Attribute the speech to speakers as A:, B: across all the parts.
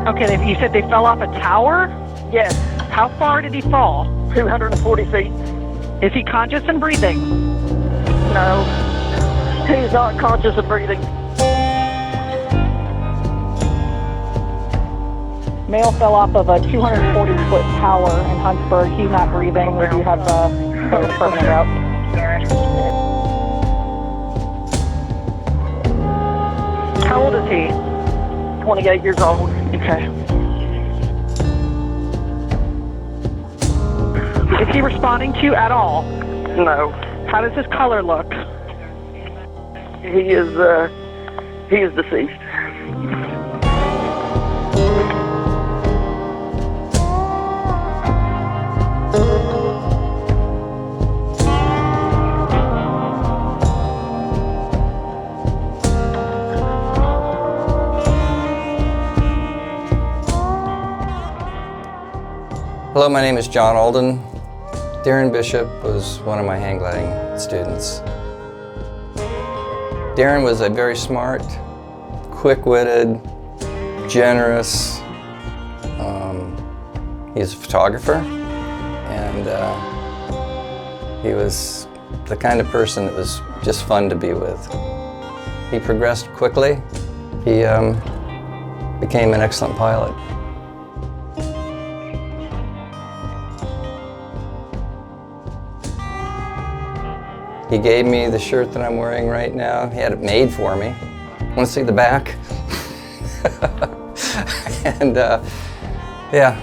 A: Okay, you said they fell off a tower?
B: Yes,
A: How far did he fall?
B: 240 feet.
A: Is he conscious and breathing?
B: No, he's not conscious of breathing.
A: Male fell off of a 240-foot tower in Huntsburg. He's not breathing. We do have a permanent route. How old is he?
B: 28 years old.
A: Okay. Is he responding to you at all?
B: No,
A: How does his color look?
B: he is deceased.
C: Hello, my name is John Alden. Darren Bishop was one of my hang gliding students. Darren was a very smart, quick-witted, generous. He's a photographer, and he was the kind of person that was just fun to be with. He progressed quickly. He became an excellent pilot. He gave me the shirt that I'm wearing right now. He had it made for me. Want to see the back? And yeah,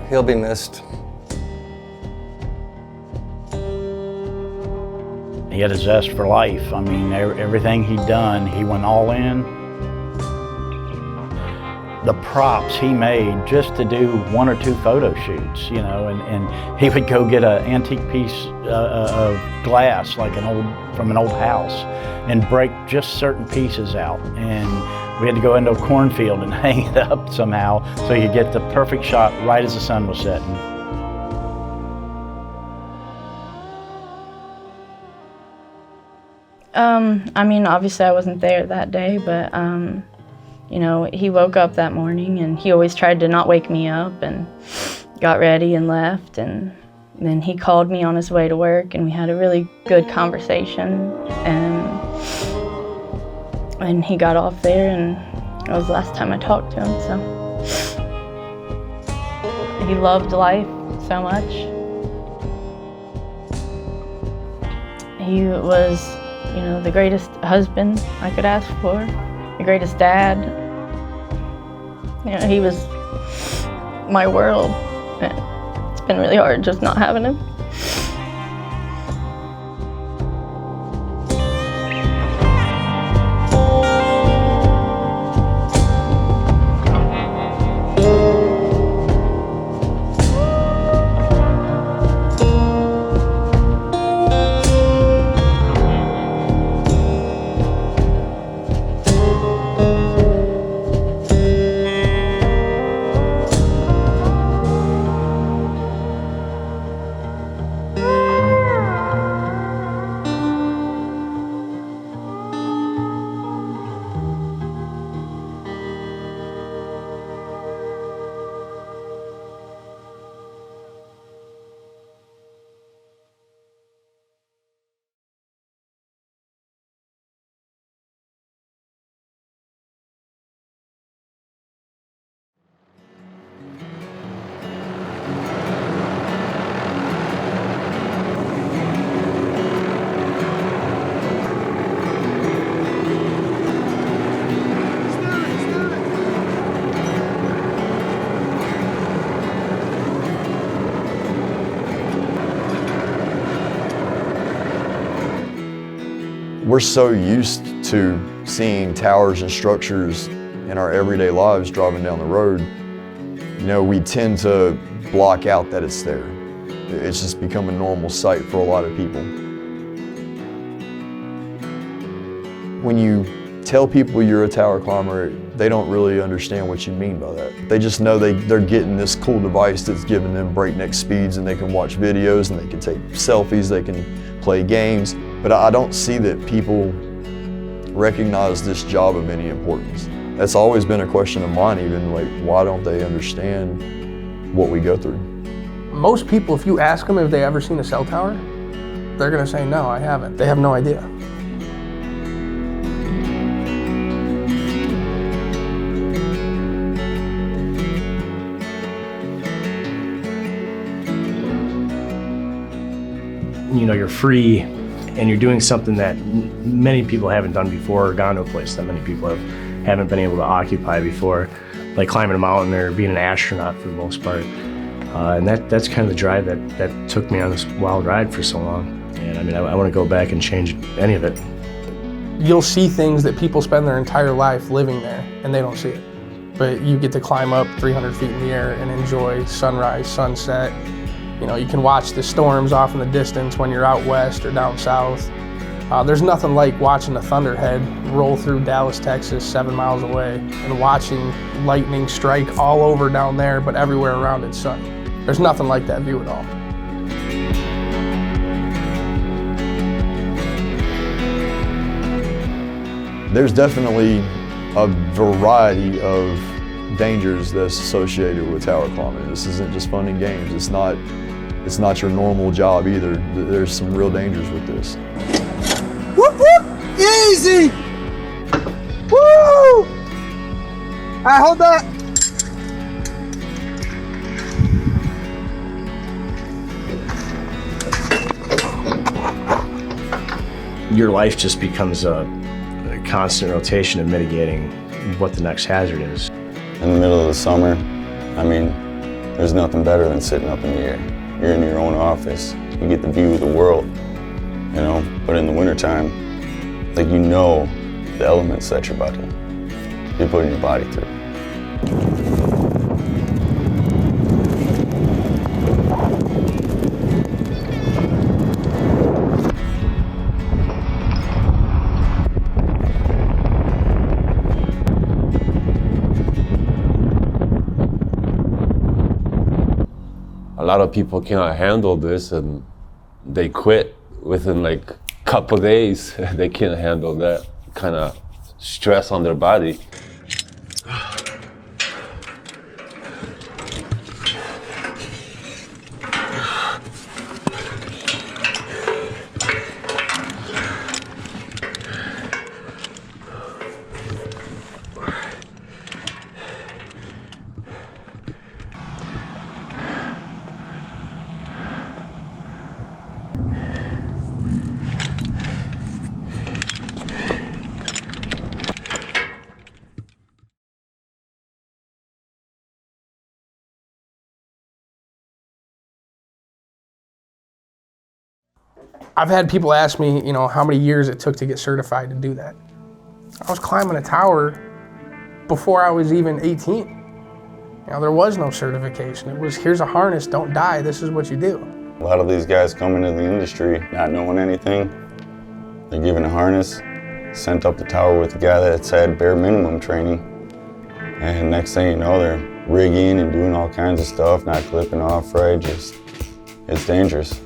C: he'll be missed.
D: He had a zest for life. I mean, everything he'd done, he went all in. The props he made just to do 1 or 2 photo shoots, you know, and he would go get an antique piece of glass, like from an old house, and break just certain pieces out. And we had to go into a cornfield and hang it up somehow so you get the perfect shot right as the sun was setting.
E: I mean, obviously I wasn't there that day, but you know, he woke up that morning and he always tried to not wake me up, and got ready and left, and then he called me on his way to work and we had a really good conversation, and he got off there, and that was the last time I talked to him. So he loved life so much. He was, you know, the greatest husband I could ask for, the greatest dad. You know, he was my world. It's been really hard just not having him.
F: We're so used to seeing towers and structures in our everyday lives driving down the road. You know, we tend to block out that it's there. It's just become a normal sight for a lot of people. When you tell people you're a tower climber, they don't really understand what you mean by that. They just know they're getting this cool device that's giving them breakneck speeds, and they can watch videos and they can take selfies, they can play games. But I don't see that people recognize this job of any importance. That's always been a question of mine, even, like, why don't they understand what we go through?
G: Most people, if you ask them if they ever seen a cell tower, they're gonna say, no, I haven't. They have no idea.
H: You know, you're free and you're doing something that many people haven't done before, or gone to a place that many people haven't been able to occupy before, like climbing a mountain or being an astronaut for the most part. And that's kind of the drive that took me on this wild ride for so long. And I mean, I want to go back and change any of it.
G: You'll see things that people spend their entire life living there and they don't see it. But you get to climb up 300 feet in the air and enjoy sunrise, sunset. You know, you can watch the storms off in the distance when you're out west or down south. There's nothing like watching a thunderhead roll through Dallas, Texas, 7 miles away, and watching lightning strike all over down there, but everywhere around it's sunny. There's nothing like that view at all.
F: There's definitely a variety of dangers that's associated with tower climbing. This isn't just fun and games. It's not your normal job either. There's some real dangers with this.
I: Whoop whoop! Easy! Woo! Alright, hold that.
H: Your life just becomes a constant rotation of mitigating what the next hazard is.
J: In the middle of the summer, I mean, there's nothing better than sitting up in the air. You're in your own office, you get the view of the world, you know? But in the wintertime, like, you know the elements that you're about to be putting your body through.
K: A lot of people cannot handle this and they quit within like a couple of days. They can't handle that kind of stress on their body.
G: I've had people ask me, you know, how many years it took to get certified to do that. I was climbing a tower before I was even 18. You know, there was no certification. It was, here's a harness, don't die, this is what you do.
J: A lot of these guys come into the industry not knowing anything. They're given a harness, sent up the tower with a guy that's had bare minimum training. And next thing you know, they're rigging and doing all kinds of stuff, not clipping off right, just, it's dangerous.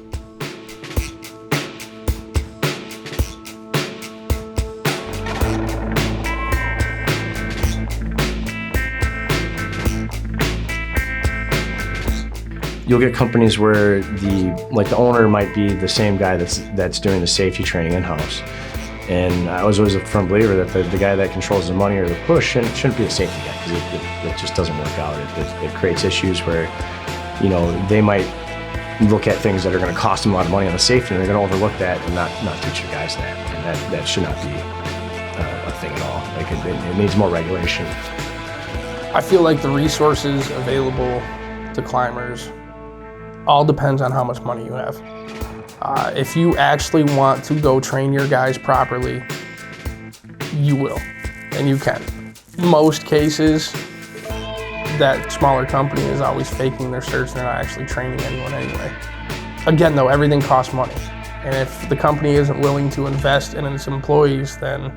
H: You'll get companies where the owner might be the same guy that's doing the safety training in-house. And I was always a firm believer that the guy that controls the money or the push shouldn't be a safety guy, because it just doesn't work out. It creates issues where, you know, they might look at things that are going to cost them a lot of money on the safety, and they're going to overlook that and not teach your guys that. And that should not be a thing at all. Like it needs more regulation.
G: I feel like the resources available to climbers all depends on how much money you have. If you actually want to go train your guys properly, you will, and you can. Most cases, that smaller company is always faking their certs, they're not actually training anyone anyway. Again though, everything costs money. And if the company isn't willing to invest in its employees, then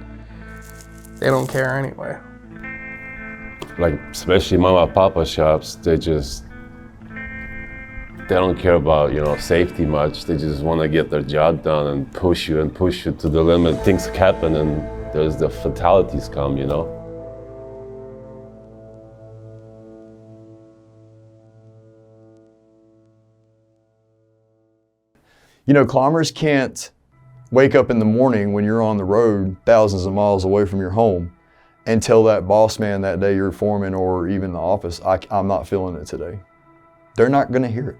G: they don't care anyway.
K: Like, especially mama and papa shops, they don't care about, you know, safety much. They just want to get their job done and push you to the limit. Things happen and there's the fatalities come, you know.
F: You know, climbers can't wake up in the morning when you're on the road thousands of miles away from your home and tell that boss man that day, your foreman, or even the office, I'm not feeling it today. They're not gonna hear it.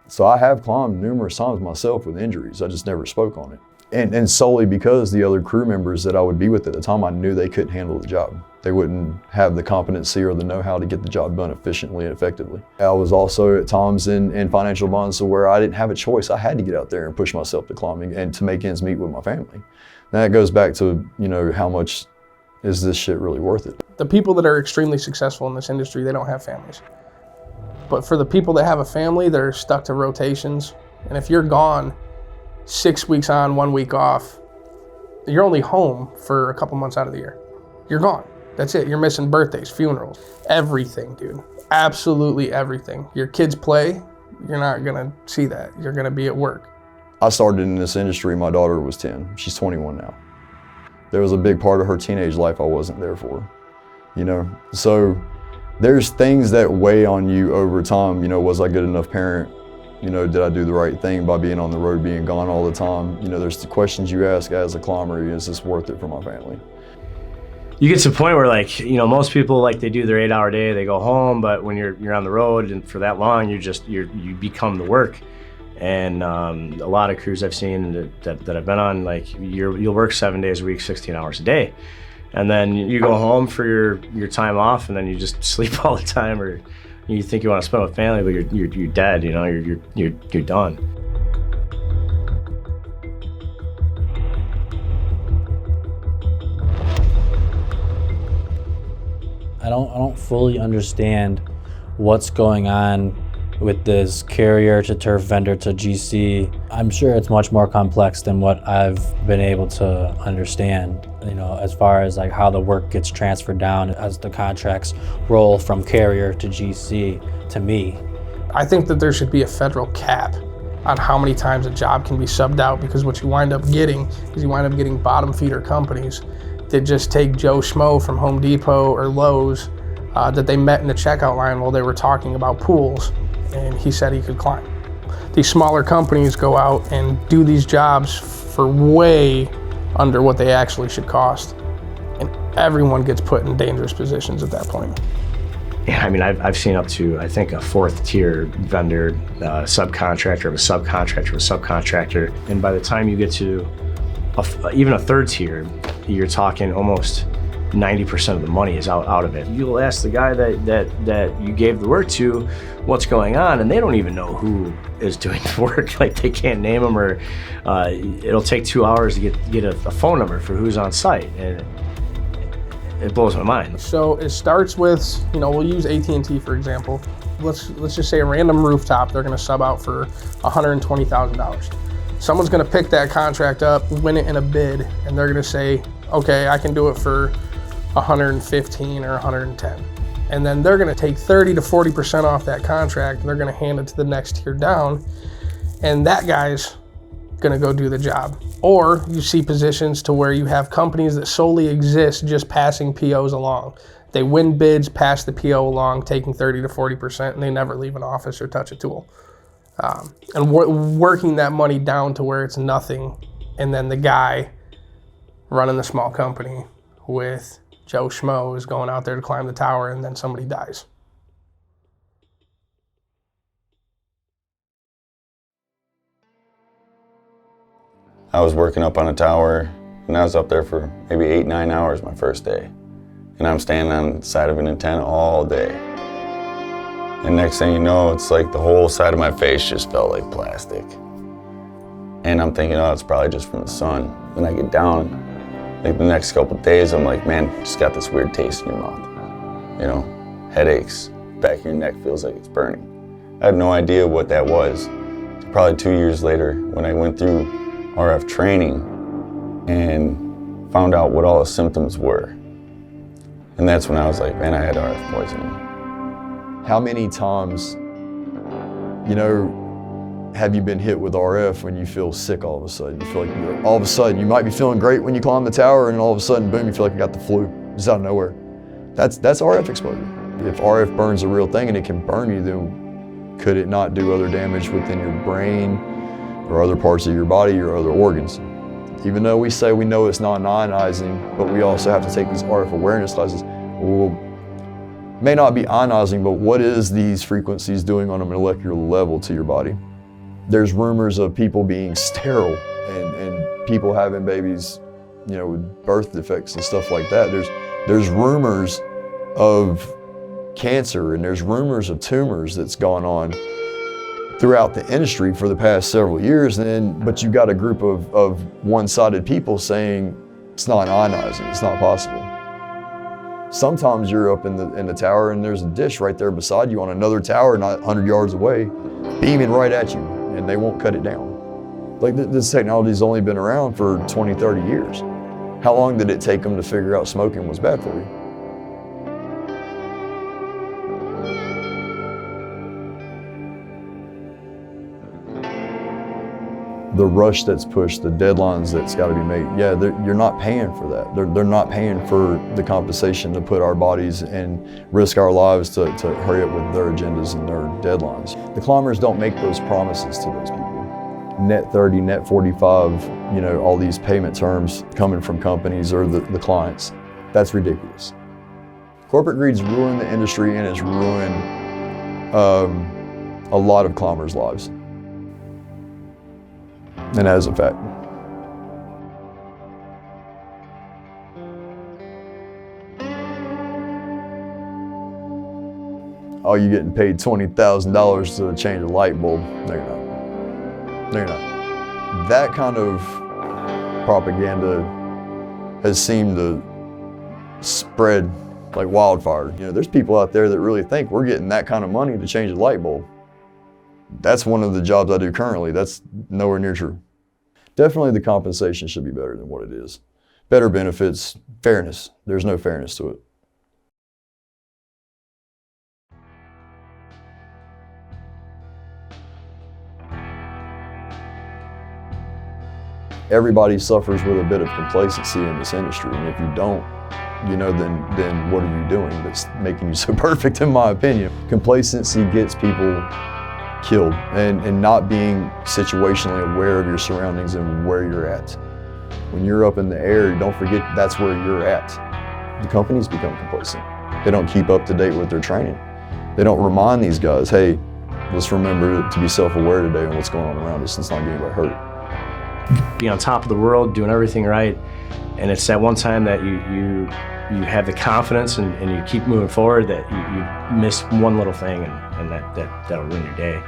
F: So I have climbed numerous times myself with injuries. I just never spoke on it. And solely because the other crew members that I would be with at the time, I knew they couldn't handle the job. They wouldn't have the competency or the know-how to get the job done efficiently and effectively. I was also at times in financial bonds where I didn't have a choice. I had to get out there and push myself to climbing and to make ends meet with my family. And that goes back to, you know, how much is this shit really worth it?
G: The people that are extremely successful in this industry, they don't have families. But for the people that have a family, they're stuck to rotations. And if you're gone 6 weeks on, 1 week off, you're only home for a couple months out of the year. You're gone. That's it. You're missing birthdays, funerals, everything, dude. Absolutely everything. Your kids play, you're not gonna see that. You're gonna be at work.
F: I started in this industry, my daughter was 10. She's 21 now. There was a big part of her teenage life I wasn't there for, you know? So there's things that weigh on you over time. You know, was I a good enough parent? You know, did I do the right thing by being on the road, being gone all the time? You know, there's the questions you ask as a climber, is this worth it for my family?
H: You get to a point where, like, you know, most people, like, they do their 8-hour day, they go home, but when you're on the road and for that long, you become the work. And a lot of crews I've seen that I've been on, like, you'll work 7 days a week, 16 hours a day. And then you go home for your time off, and then you just sleep all the time, or you think you want to spend with family, but you're dead, you know, you're done.
L: I don't fully understand what's going on with this carrier to turf vendor to GC. I'm sure it's much more complex than what I've been able to understand, you know, as far as like how the work gets transferred down as the contracts roll from carrier to GC to me.
G: I think that there should be a federal cap on how many times a job can be subbed out, because what you wind up getting is you wind up getting bottom feeder companies that just take Joe Schmo from Home Depot or Lowe's that they met in the checkout line while they were talking about pools, and he said he could climb. These smaller companies go out and do these jobs for way under what they actually should cost, and everyone gets put in dangerous positions at that point.
H: Yeah, I mean, I've seen up to, I think, a 4th tier vendor, subcontractor of a subcontractor of a subcontractor, and by the time you get to even a 3rd tier, you're talking almost 90% of the money is out of it. You'll ask the guy that you gave the work to what's going on, and they don't even know who is doing the work. Like, they can't name them, or it'll take 2 hours to get a phone number for who's on site, and it blows my mind.
G: So it starts with, you know, we'll use AT&T for example. Let's just say a random rooftop they're going to sub out for $120,000. Someone's going to pick that contract up, win it in a bid, and they're going to say, okay, I can do it for 115 or 110. And then they're going to take 30 to 40% off that contract, and they're going to hand it to the next tier down, and that guy's going to go do the job. Or you see positions to where you have companies that solely exist just passing POs along. They win bids, pass the PO along, taking 30 to 40%, and they never leave an office or touch a tool. And working that money down to where it's nothing, and then the guy running the small company with Joe Schmo is going out there to climb the tower, and then somebody dies.
J: I was working up on a tower, and I was up there for maybe 8-9 hours my first day. And I'm standing on the side of an antenna all day. And next thing you know, it's like the whole side of my face just felt like plastic. And I'm thinking, oh, it's probably just from the sun. Then I get down, like the next couple of days, I'm like, man, just got this weird taste in your mouth. You know, headaches, back of your neck feels like it's burning. I had no idea what that was. Probably 2 years later, when I went through RF training and found out what all the symptoms were. And that's when I was like, man, I had RF poisoning.
F: How many times, you know, have you been hit with RF when you feel sick all of a sudden? You feel like all of a sudden, you might be feeling great when you climb the tower, and all of a sudden, boom, you feel like you got the flu, just out of nowhere. That's RF exposure. If RF burns a real thing and it can burn you, then could it not do other damage within your brain, or other parts of your body or other organs. Even though we say we know it's non-ionizing, but we also have to take these RF awareness classes. Well, may not be ionizing, but what is these frequencies doing on a molecular level to your body? There's rumors of people being sterile and people having babies, you know, with birth defects and stuff like that. There's rumors of cancer and there's rumors of tumors that's gone on throughout the industry for the past several years, but you've got a group of one-sided people saying it's not ionizing, it's not possible. Sometimes you're up in the tower and there's a dish right there beside you on another tower not 100 yards away, beaming right at you, and they won't cut it down. Like this technology's only been around for 20, 30 years. How long did it take them to figure out smoking was bad for you? The rush that's pushed, the deadlines that's got to be made, yeah, you're not paying for that. They're not paying for the compensation to put our bodies and risk our lives to hurry up with their agendas and their deadlines. The climbers don't make those promises to those people. Net 30, net 45, you know, all these payment terms coming from companies or the clients. That's ridiculous. Corporate greed's ruined the industry and it's ruined a lot of climbers' lives. And that is a fact. Oh, you're getting paid $20,000 to change a light bulb. No, you're not. No, you're not. That kind of propaganda has seemed to spread like wildfire. You know, there's people out there that really think we're getting that kind of money to change a light bulb. That's one of the jobs I do currently. That's nowhere near true. Definitely the compensation should be better than what it is. Better benefits, fairness. There's no fairness to it. Everybody suffers with a bit of complacency in this industry, and if you don't, you know, then what are you doing that's making you so perfect, in my opinion? Complacency gets people killed, and not being situationally aware of your surroundings and where you're at. When you're up in the air, don't forget that's where you're at. The companies become complacent. They don't keep up to date with their training. They don't remind these guys, hey, let's remember to be self-aware today on what's going on around us. Let's not get anybody hurt.
H: Be on top of the world, doing everything right, and it's that one time that you have the confidence and you keep moving forward that you miss one little thing and that'll ruin your day.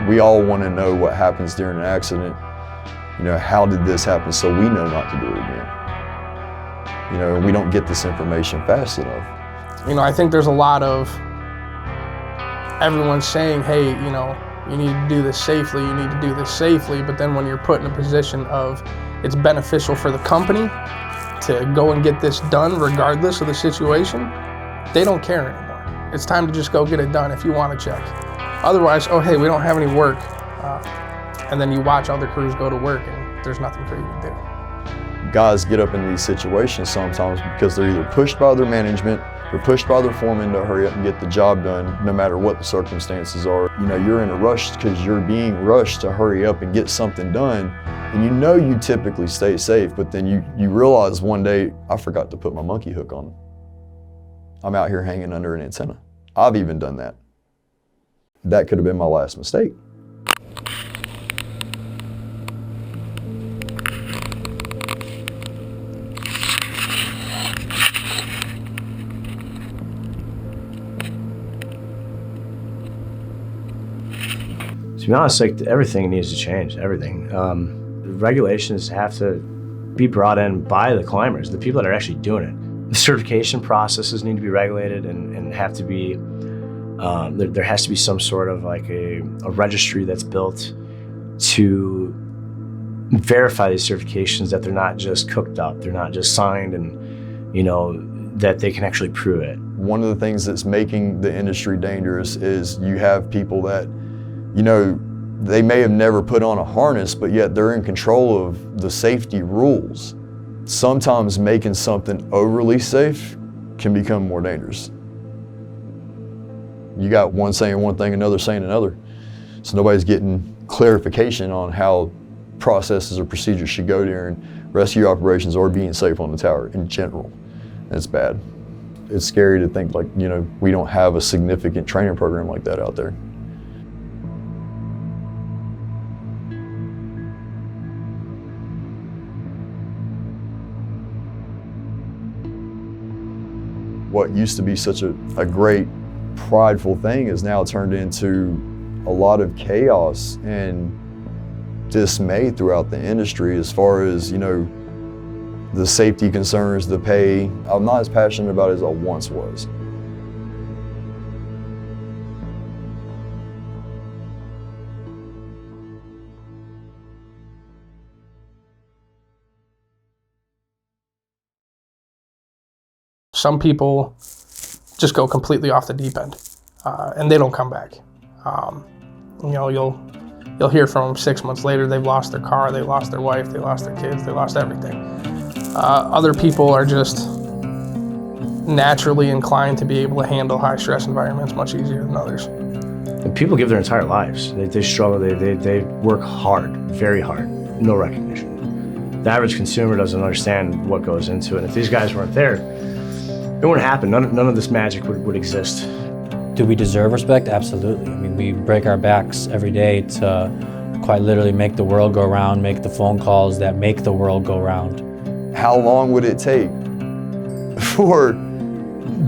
F: We all want to know what happens during an accident. You know, how did this happen so we know not to do it again? You know, and we don't get this information fast enough.
G: You know, I think there's a lot of everyone saying, hey, you know, you need to do this safely, you need to do this safely, but then when you're put in a position of it's beneficial for the company to go and get this done regardless of the situation, they don't care anymore. It's time to just go get it done if you want to check. Otherwise, oh hey, we don't have any work. And then you watch other crews go to work and there's nothing for you to do.
F: Guys get up in these situations sometimes because they're either pushed by their management or pushed by their foreman to hurry up and get the job done no matter what the circumstances are. You know, you're in a rush because you're being rushed to hurry up and get something done. And you know you typically stay safe, but then you realize one day, I forgot to put my monkey hook on. I'm out here hanging under an antenna. I've even done that. That could have been my last mistake.
H: To be honest, like everything needs to change, everything. Regulations have to be brought in by the climbers, the people that are actually doing it. The certification processes need to be regulated and have to be, there has to be some sort of like a registry that's built to verify these certifications, that they're not just cooked up, they're not just signed, and you know, that they can actually prove it.
F: One of the things that's making the industry dangerous is you have people that, you know, they may have never put on a harness, but yet they're in control of the safety rules. Sometimes making something overly safe can become more dangerous. You got one saying one thing, another saying another. So nobody's getting clarification on how processes or procedures should go during rescue operations or being safe on the tower in general. It's bad. It's scary to think like, you know, we don't have a significant training program like that out there. What used to be such a great, prideful thing is now turned into a lot of chaos and dismay throughout the industry as far as, you know, the safety concerns, the pay. I'm not as passionate about it as I once was.
G: Some people just go completely off the deep end, and they don't come back. You know, you'll hear from them 6 months later, they've lost their car, they lost their wife, they lost their kids, they lost everything. Other people are just naturally inclined to be able to handle high stress environments much easier than others.
H: And people give their entire lives. They struggle, they work hard, very hard, no recognition. The average consumer doesn't understand what goes into it. And if these guys weren't there, it wouldn't happen. None of this magic would exist.
L: Do we deserve respect? Absolutely. I mean, we break our backs every day to quite literally make the world go round, make the phone calls that make the world go round.
F: How long would it take for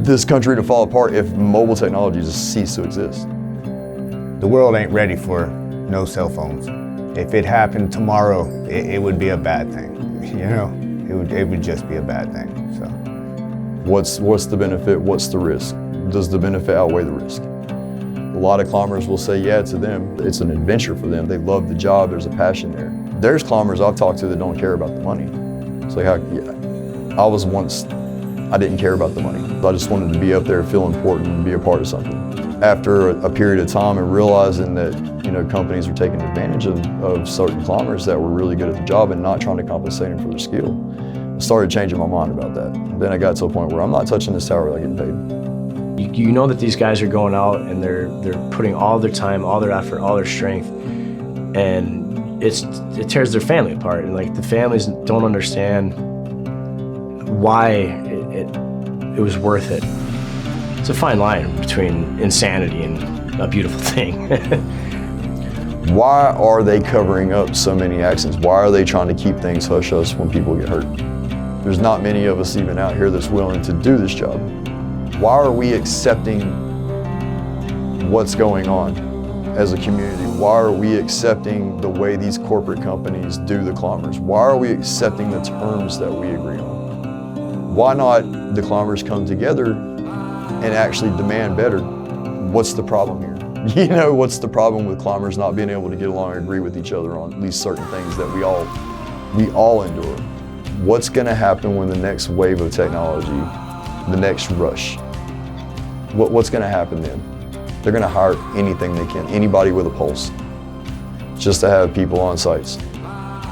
F: this country to fall apart if mobile technology just ceased to exist?
M: The world ain't ready for no cell phones. If it happened tomorrow, it would be a bad thing. You know, it would just be a bad thing. So,
F: what's the benefit? What's the risk? Does the benefit outweigh the risk? A lot of climbers will say, yeah, to them, it's an adventure for them. They love the job. There's a passion there. There's climbers I've talked to that don't care about the money. It's like, I was once, I didn't care about the money. I just wanted to be up there, feel important, and be a part of something. After a period of time and realizing that, you know, companies were taking advantage of certain climbers that were really good at the job and not trying to compensate them for their skill, I started changing my mind about that. And then I got to a point where I'm not touching this tower without getting paid.
H: You know that these guys are going out and they're putting all their time, all their effort, all their strength, and it tears their family apart. And like the families don't understand why it was worth it. It's a fine line between insanity and a beautiful thing.
F: Why are they covering up so many accidents? Why are they trying to keep things hush-hush when people get hurt? There's not many of us even out here that's willing to do this job. Why are we accepting what's going on as a community? Why are we accepting the way these corporate companies do the climbers? Why are we accepting the terms that we agree on? Why not the climbers come together and actually demand better? What's the problem here? You know, what's the problem with climbers not being able to get along and agree with each other on at least certain things that we all endure? What's gonna happen when the next wave of technology, the next rush, what's gonna happen then? They're gonna hire anything they can, anybody with a pulse, just to have people on sites.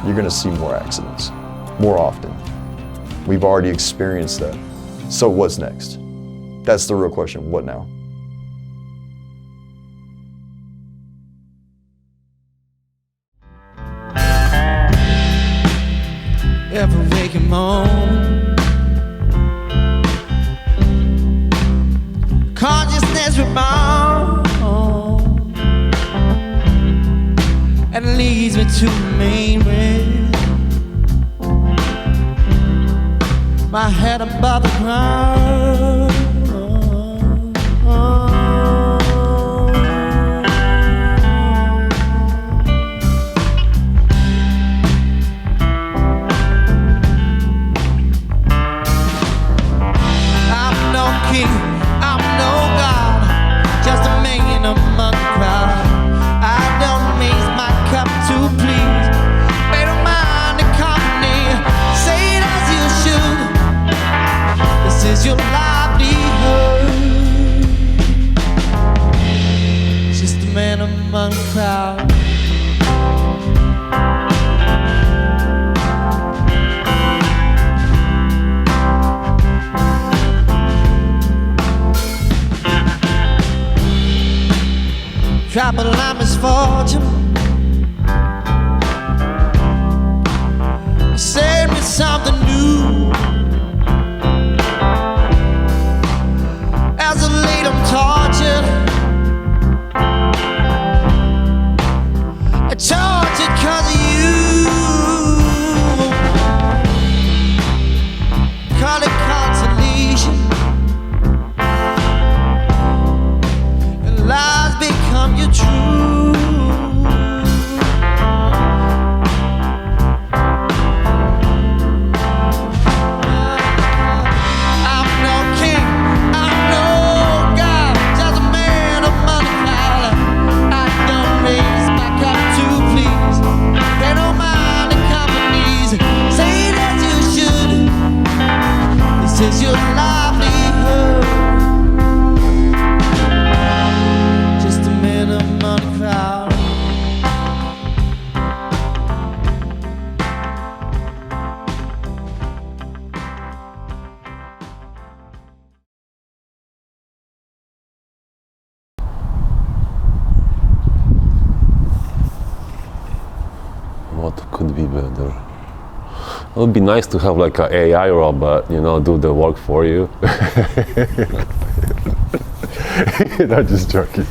F: You're gonna see more accidents, more often. We've already experienced that. So what's next? That's the real question, what now?
N: Every waking moment, consciousness reborn, and it leads me to the main way. My head above the ground. I'm no God, just a man among the crowd. I don't raise my cup to please, but don't mind the company. Say it as you should. This is your life. drop a line misfortune. Save me something new. As a late I'm tortured, tortured 'cause of you. Call it consolation, and lies become your truth. I'm no king, I'm no god, just a man of money collar. I don't raise my cup to please. They don't mind the companies. Say that you should. This is your livelihood. Just a man of money crowd.
K: What could be better? It would be nice to have like an AI robot, you know, do the work for you. Not just joking.